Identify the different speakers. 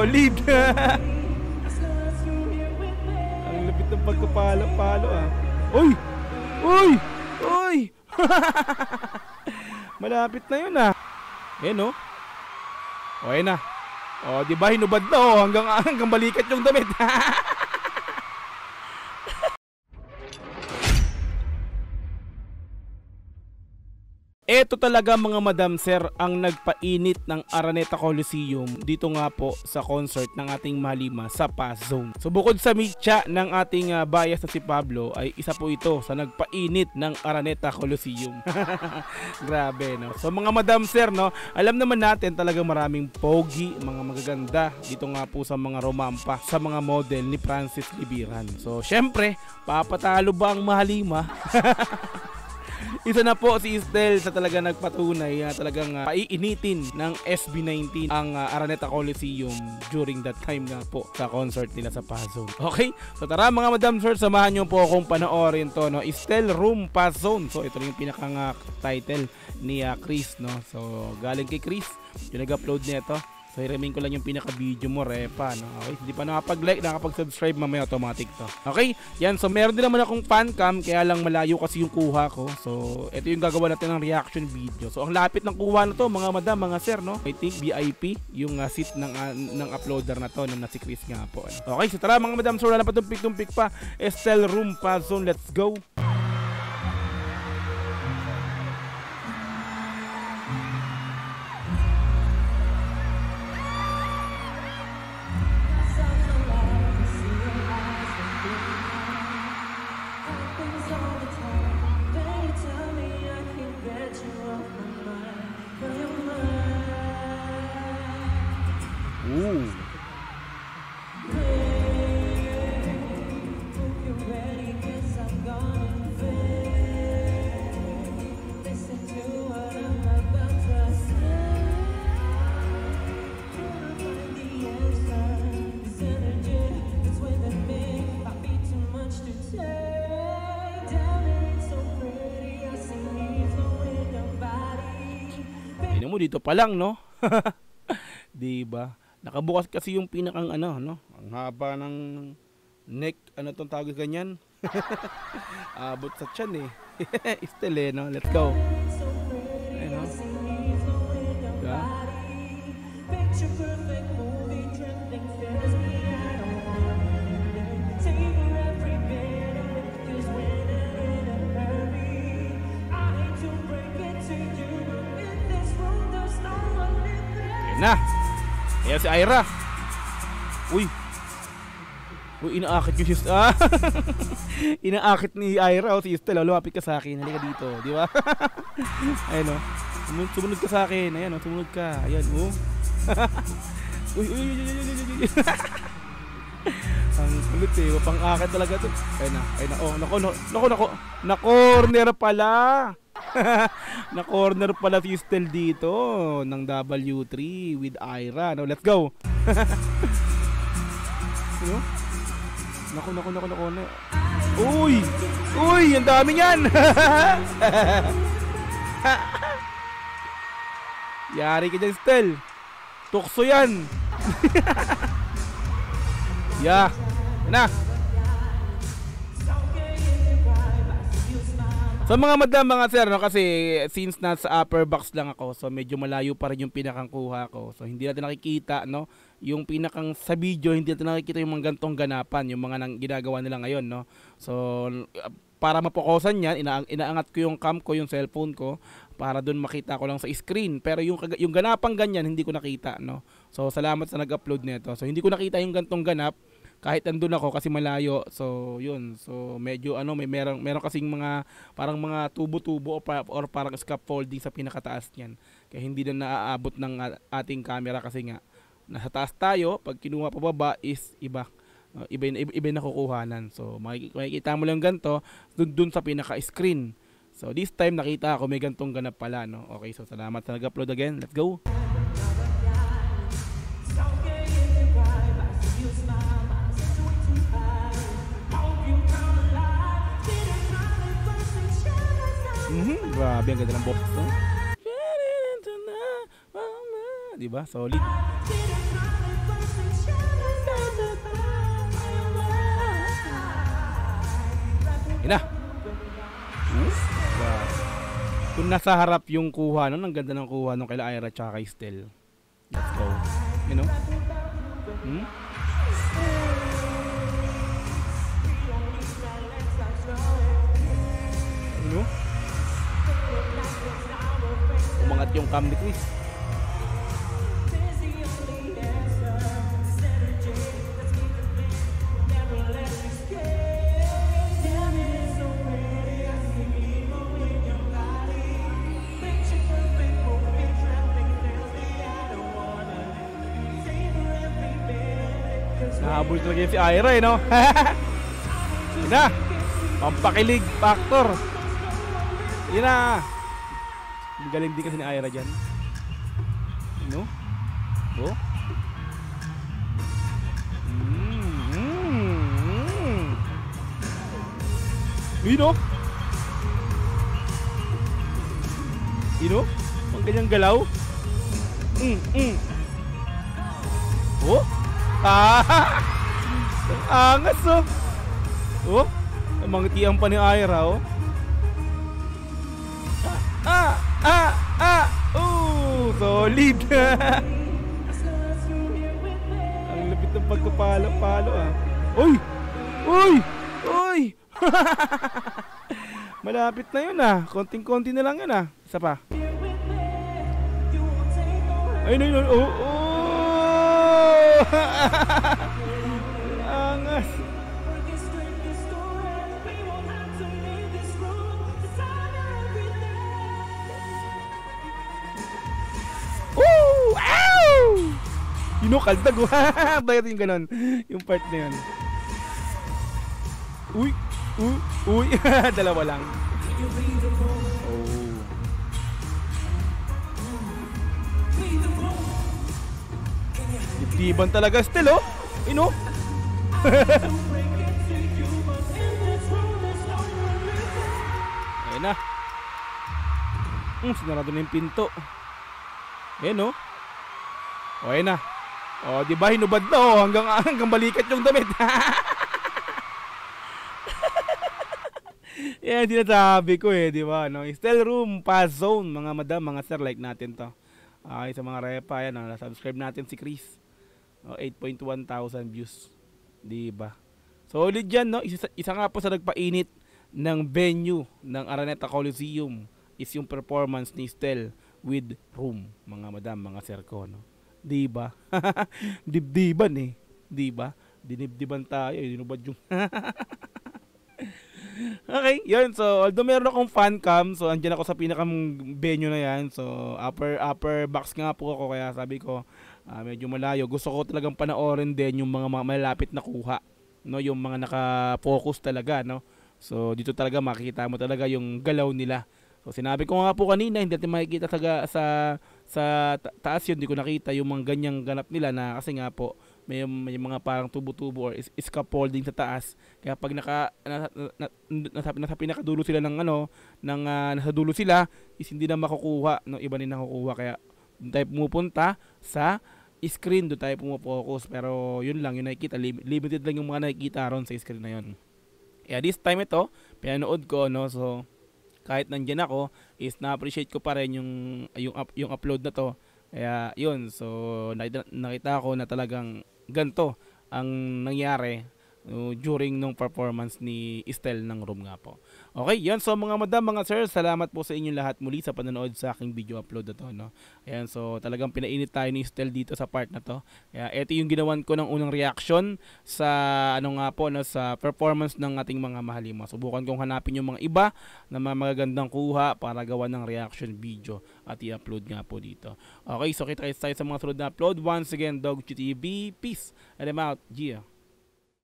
Speaker 1: Solid. Ang lapit ng pagkapalo-palo ah. Uy! Uy! Uy! Malapit na yun ah. Ayan oh. O ayan na. O diba hinubad na oh. Hanggang balikat yung damit. Ito talaga mga madam sir ang nagpainit ng Araneta Coliseum dito nga po sa concert ng ating Mahalima sa Pass Zone. So bukod sa mitya ng ating bias na si Pablo ay isa po ito sa nagpainit ng Araneta Coliseum. Grabe no. So mga madam sir no, alam naman natin talaga maraming pogi, mga magaganda dito nga po sa mga romampa, sa mga model ni Francis Libiran. So syempre, papatalo ba ang Mahalima? Isa na po si Estel sa talaga nagpatunay na talagang paiinitin ng SB19 ang Araneta Coliseum during that time nga po sa concert nila sa Pass Zone. Okay? So tara mga madam sir, samahan nyo po akong panoorin to no? Estel Room Pass Zone. So ito yung pinakang title ni Chris no. So galing kay Chris yung nag-upload nito. So i-remain ko lang yung pinaka-video mo, repa, no? Okay, hindi pa nakapag-like, nakapag-subscribe, mamaya automatic to. Okay? Yan, so meron din naman akong fan cam, kaya lang malayo kasi yung kuha ko. So, ito yung gagawa natin ng reaction video. So, ang lapit ng kuha na to, mga madam, mga sir, no? I think VIP, yung seat ng uploader na to, na si Chris nga po. Ano? Okay, so tara mga madam, so wala na pa tumpik-tumpik pa. Estel Room Pass Zone, let's go! Ooh. Tingnan mo dito pa lang, no? Diba? Nakabukas kasi yung pinakang ano, no? Ang haba ng neck, ano tong tawag ganyan? Abot sa tiyan eh. Estel eh, no? Let's go. Ayun, no? Diba? Ayun na. Ayan si Ira. Uy. Uy, inaakit yung sis. Inaakit ni Ira o si Estel. Lumapit ka sa akin. Halika dito. Di ba? Ayun o. Sumunod ka sa akin. Ayan o. Sumunod ka. Ayan o. Uy, uy, uy, uy, uy, uy. Ang sulit eh. Pang-akit talaga to. Ayun na. Ayun na. Oh, nako. Na-corner pala. Na-corner pala si Estel dito ng W3 with Ira. Now, let's go. Ano? Nako. Uy! Uy! Ang dami niyan! Yari ka dyan, Estel. Tukso yan. Yeah. Na. So mga madam, mga sir, no, kasi since nasa upper box lang ako, so medyo malayo pa rin yung pinakang kuha ko. So hindi natin nakikita, no, yung pinakang sa video, hindi natin nakikita yung mga gantong ganapan, yung mga ginagawa nila ngayon, no. So para mapokusan yan, inaangat ko yung cam ko, yung cellphone ko, para doon makita ko lang sa screen. Pero yung ganapang ganyan, hindi ko nakita, no. So salamat sa nag-upload nito. So hindi ko nakita yung gantong ganap, kahit andun ako kasi malayo. So yun, so medyo ano, meron kasing mga parang mga tubo-tubo or parang scaffolding sa pinakataas niyan. Kaya hindi na naaabot ng ating camera kasi nga nasa taas tayo, pag kinuha pa baba is iba na kukuhanan. So makikita mo lang ganito dun sa pinaka-screen. So this time nakita ako may gantong ganap pala, no. Okay, so salamat sa nag-upload again. Let's go. Grabe, ang ganda ng box, no? Diba? Solid. Yun na. Wow. Kung nasa harap yung kuha, no? Ang ganda ng kuha nung kaila Ira tsaka kay Stel. Let's go. You know? Ano? Umangat yung cam ni Chris. Nahabol talaga si Ira eh, no? Yun na. Pampakilig factor. Yun na. Ang galing din kasi ni Ira dyan. No? Oh? Yun no? Yun no? Ang ganyang galaw. Oh? Ang angas oh. Oh? Mangitian pa ni Ira oh. Solid. Ang lapit ng pagkapalo-palo ah. Uy! Uy! Uy! Malapit na yun ah. Konting-konti na lang yun ah. Isa pa. Ayun. Oh! Angas. Woo! Ow! Kaldag ko. Bayad yung ganon. Yung part na yun. Uy. Dalawa lang. Oh. Dibdiban talaga still oh. Ino. Ayun na. Sinarado na yung pinto. Ayun oh. O ayun na. O diba hinubad na oh. Hanggang balikat yung damit. Yan sinasabi ko eh, di ba? No? Still room, pass zone, mga madam, mga sir, like natin to. Okay, sa mga repa, yan, subscribe natin si Chris. 8.1 thousand views. Di ba? Solid yan, no? Isa nga po sa nagpainit ng venue ng Araneta Coliseum is yung performance ni Stel with room, mga madam, mga sir ko, no? Di ba? Dibdiban eh. Di ba? Dinibdiban tayo, dinubad yung Okay, yun. So, although meron akong fan cam, so andyan ako sa pinakang venue na yan. So, upper box nga po ako, kaya sabi ko, medyo malayo. Gusto ko talagang panoorin din yung mga malapit na kuha, no? Yung mga naka-focus talaga, no? So, dito talaga makikita mo talaga yung galaw nila. So, sinabi ko nga po kanina, hindi natin makikita sa taas yun. Hindi ko nakita yung mga ganyang ganap nila na kasi nga po, may mga parang tubo-tubo or scaffolding sa taas. Kaya pag nasa pinakadulo sila ng nasa dulo sila, is hindi na makukuha, no? Iba din nakukuha. Kaya doon tayo pumupunta sa screen, doon tayo pumufocus. Pero yun lang, yung nakikita, limited lang yung mga nakikita ron sa screen na yun. Kaya this time ito, pinanood ko, no? So kahit nandiyan ako, is na-appreciate ko pa rin yung upload na to. Kaya yun, so nakita ko na talagang ganito ang nangyari during nung performance ni Stel ng room nga po. Okay, yun. So mga madam, mga sir, salamat po sa inyong lahat muli sa panonood sa aking video upload na to, no? Ayan, so talagang pinainit tayo ni Stel dito sa part na to. Kaya ito yung ginawan ko ng unang reaction sa sa performance ng ating mga mahalima. Subukan kong hanapin yung mga iba na magagandang kuha para gawa ng reaction video at i-upload nga po dito. Okay, so kita tayo sa mga sunod na upload. Once again, Dog TV, peace, and I'm out. Yeah.